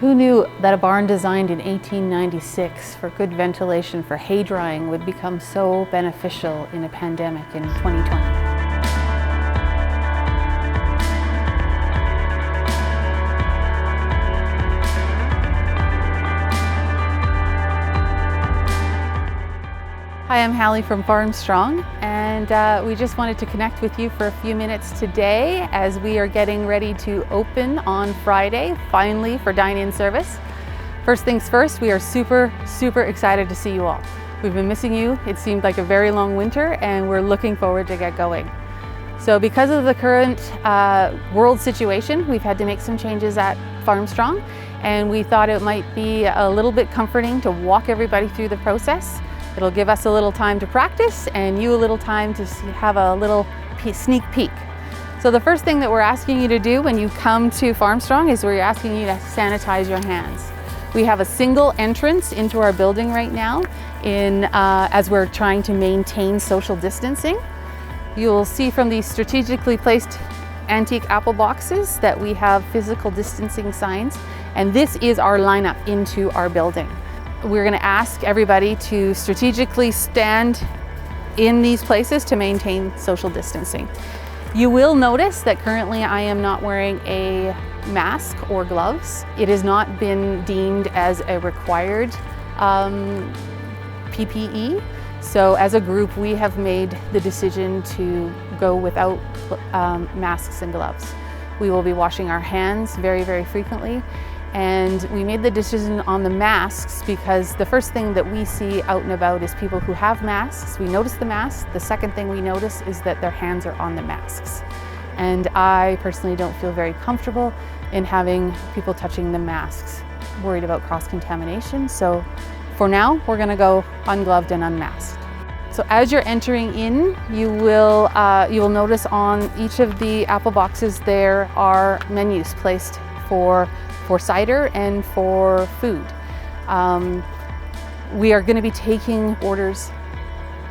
Who knew that a barn designed in 1896 for good ventilation for hay drying would become so beneficial in a pandemic in 2020? Hi, I'm Hallie from Farmstrong, and we just wanted to connect with you for a few minutes today as we are getting ready to open on Friday, finally, for dine-in service. First things first, we are super excited to see you all. We've been missing you. It seemed like a very long winter, and we're looking forward to get going. So because of the current world situation, we've had to make some changes at Farmstrong, and we thought it might be a little bit comforting to walk everybody through the process. It'll give us a little time to practice and you a little time to have a little sneak peek. So the first thing that we're asking you to do when you come to Farmstrong is we're asking you to sanitize your hands. We have a single entrance into our building right now as we're trying to maintain social distancing. You'll see from these strategically placed antique apple boxes that we have physical distancing signs, and this is our lineup into our building. We're going to ask everybody to strategically stand in these places to maintain social distancing. You will notice that currently I am not wearing a mask or gloves. It has not been deemed as a required PPE. So as a group, we have made the decision to go without masks and gloves. We will be washing our hands very frequently. And we made the decision on the masks because the first thing that we see out and about is people who have masks. We notice the masks. The second thing we notice is that their hands are on the masks. And I personally don't feel very comfortable in having people touching the masks, worried about cross-contamination. So for now, we're gonna go ungloved and unmasked. So as you're entering in, you will notice on each of the apple boxes there are menus placed for cider and for food. We are going to be taking orders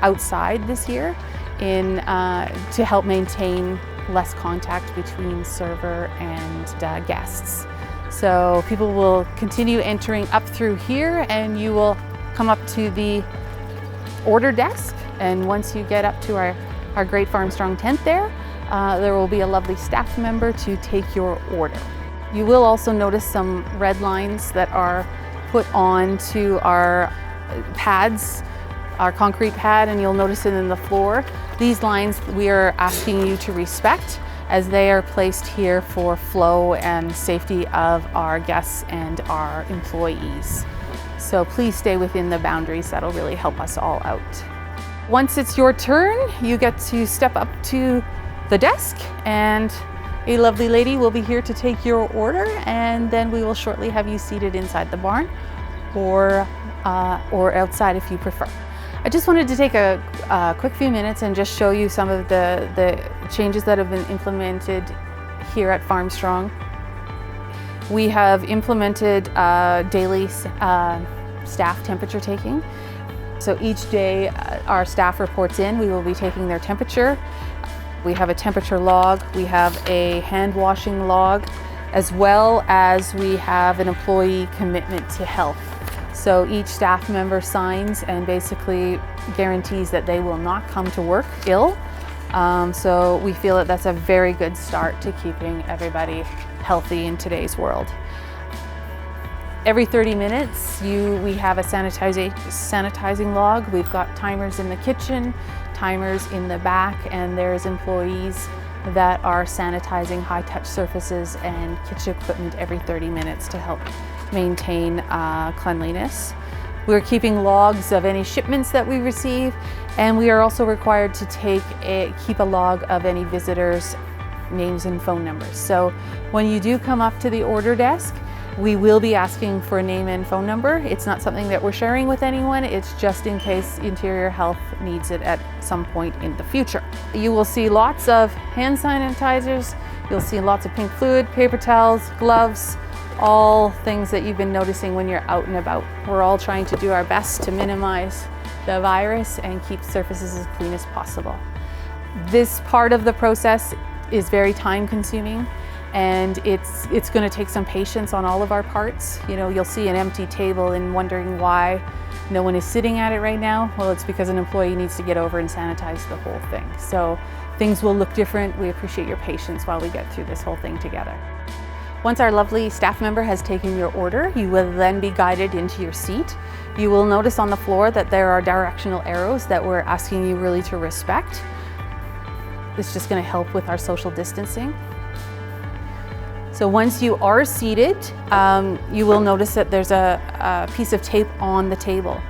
outside this year to help maintain less contact between server and guests. So people will continue entering up through here, and you will come up to the order desk, and once you get up to our great Farmstrong tent there will be a lovely staff member to take your order. You will also notice some red lines that are put onto our pads, our concrete pad, and you'll notice it in the floor. These lines we are asking you to respect as they are placed here for flow and safety of our guests and our employees. So please stay within the boundaries. That'll really help us all out. Once it's your turn, you get to step up to the desk, and a lovely lady will be here to take your order, and then we will shortly have you seated inside the barn or outside if you prefer. I just wanted to take a quick few minutes and just show you some of the changes that have been implemented here at Farmstrong. We have implemented daily staff temperature taking. So each day our staff reports in, we will be taking their temperature. We have a temperature log, we have a hand washing log, as well as we have an employee commitment to health. So each staff member signs and basically guarantees that they will not come to work ill. So we feel that that's a very good start to keeping everybody healthy in today's world. Every 30 minutes, we have a sanitizing log. We've got timers in the kitchen, timers in the back, and there's employees that are sanitizing high-touch surfaces and kitchen equipment every 30 minutes to help maintain cleanliness. We're keeping logs of any shipments that we receive, and we are also required to keep a log of any visitors' names and phone numbers. So when you do come up to the order desk, we will be asking for a name and phone number. It's not something that we're sharing with anyone. It's just in case Interior Health needs it at some point in the future. You will see lots of hand sanitizers. You'll see lots of pink fluid, paper towels, gloves, all things that you've been noticing when you're out and about. We're all trying to do our best to minimize the virus and keep surfaces as clean as possible. This part of the process is very time consuming. And it's going to take some patience on all of our parts. You know, you'll see an empty table and wondering why no one is sitting at it right now. Well, it's because an employee needs to get over and sanitize the whole thing. So things will look different. We appreciate your patience while we get through this whole thing together. Once our lovely staff member has taken your order, you will then be guided into your seat. You will notice on the floor that there are directional arrows that we're asking you really to respect. It's just going to help with our social distancing. So once you are seated, you will notice that there's a piece of tape on the table.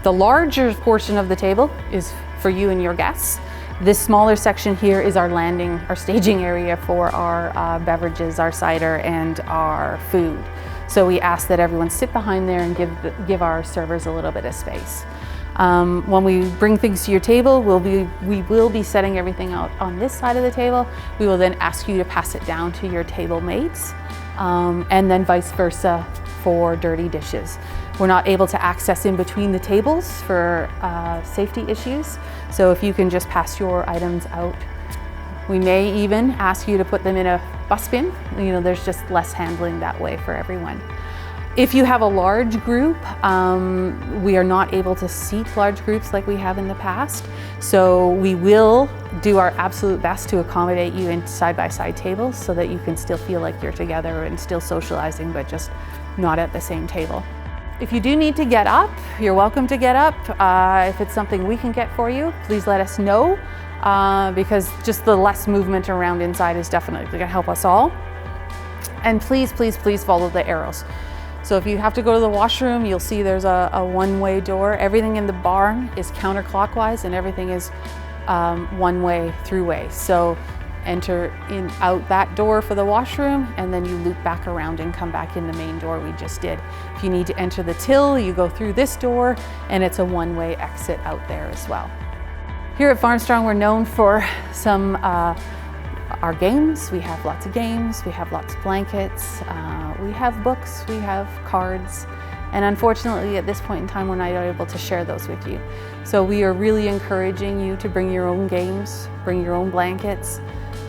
The larger portion of the table is for you and your guests. This smaller section here is our landing, our staging area for our beverages, our cider, and our food. So we ask that everyone sit behind there and give our servers a little bit of space. When we bring things to your table, we will be setting everything out on this side of the table. We will then ask you to pass it down to your table mates, and then vice versa for dirty dishes. We're not able to access in between the tables for safety issues, so if you can just pass your items out. We may even ask you to put them in a bus bin. You know, there's just less handling that way for everyone. If you have a large group, we are not able to seat large groups like we have in the past. So we will do our absolute best to accommodate you in side-by-side tables so that you can still feel like you're together and still socializing, but just not at the same table. If you do need to get up, you're welcome to get up. If it's something we can get for you, please let us know, because just the less movement around inside is definitely going to help us all. And please, please, please follow the arrows. So if you have to go to the washroom, you'll see there's a one-way door. Everything in the barn is counterclockwise and everything is one-way, through-way. So enter in out that door for the washroom, and then you loop back around and come back in the main door we just did. If you need to enter the till, you go through this door, and it's a one-way exit out there as well. Here at Farmstrong, we're known for some our games. We have lots of games, we have lots of blankets, we have books, we have cards, and unfortunately at this point in time we're not able to share those with you. So we are really encouraging you to bring your own games, bring your own blankets.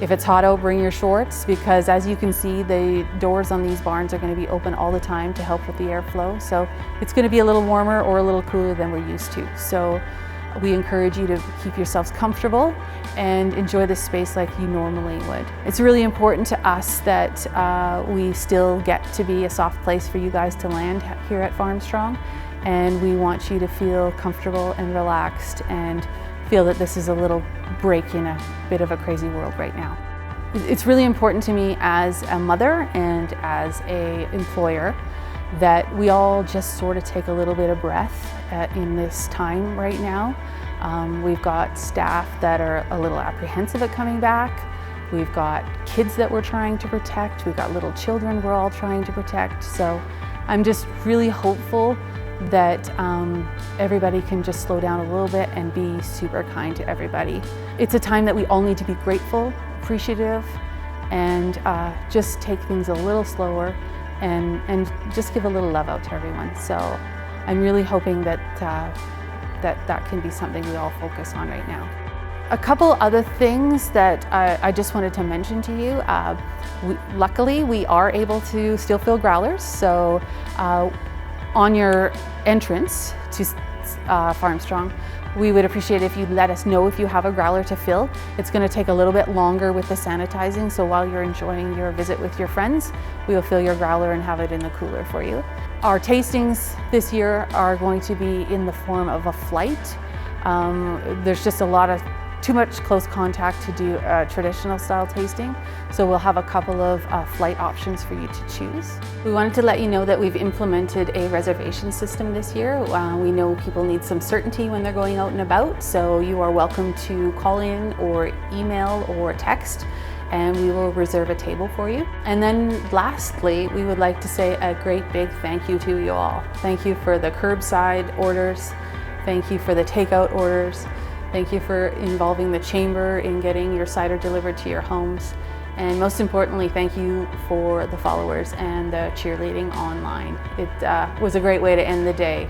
If it's hot out, bring your shorts, because as you can see, the doors on these barns are going to be open all the time to help with the airflow. So it's going to be a little warmer or a little cooler than we're used to. So we encourage you to keep yourselves comfortable and enjoy this space like you normally would. It's really important to us that we still get to be a soft place for you guys to land here at Farmstrong, and we want you to feel comfortable and relaxed and feel that this is a little break in a bit of a crazy world right now. It's really important to me as a mother and as an employer that we all just sort of take a little bit of breath in this time right now. We've got staff that are a little apprehensive at coming back. We've got kids that we're trying to protect. We've got little children we're all trying to protect. So I'm just really hopeful that everybody can just slow down a little bit and be super kind to everybody. It's a time that we all need to be grateful, appreciative, and just take things a little slower and just give a little love out to everyone. So I'm really hoping that that can be something we all focus on right now. A couple other things that I just wanted to mention to you. Luckily, we are able to still fill growlers. So on your entrance to Farmstrong, we would appreciate if you let us know if you have a growler to fill. It's going to take a little bit longer with the sanitizing, so while you're enjoying your visit with your friends, we will fill your growler and have it in the cooler for you. Our tastings this year are going to be in the form of a flight. There's just too much close contact to do a traditional style tasting, so we'll have a couple of flight options for you to choose. We wanted to let you know that we've implemented a reservation system this year. We know people need some certainty when they're going out and about, so you are welcome to call in or email or text, and we will reserve a table for you. And then lastly, we would like to say a great big thank you to you all. Thank you for the curbside orders. Thank you for the takeout orders. Thank you for involving the chamber in getting your cider delivered to your homes. And most importantly, thank you for the followers and the cheerleading online. It was a great way to end the day,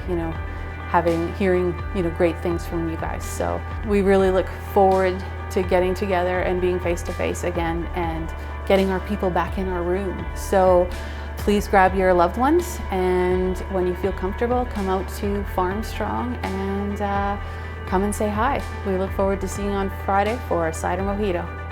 hearing great things from you guys. So we really look forward to getting together and being face to face again and getting our people back in our room. So please grab your loved ones, and when you feel comfortable, come out to Farmstrong and come and say hi. We look forward to seeing you on Friday for a cider mojito.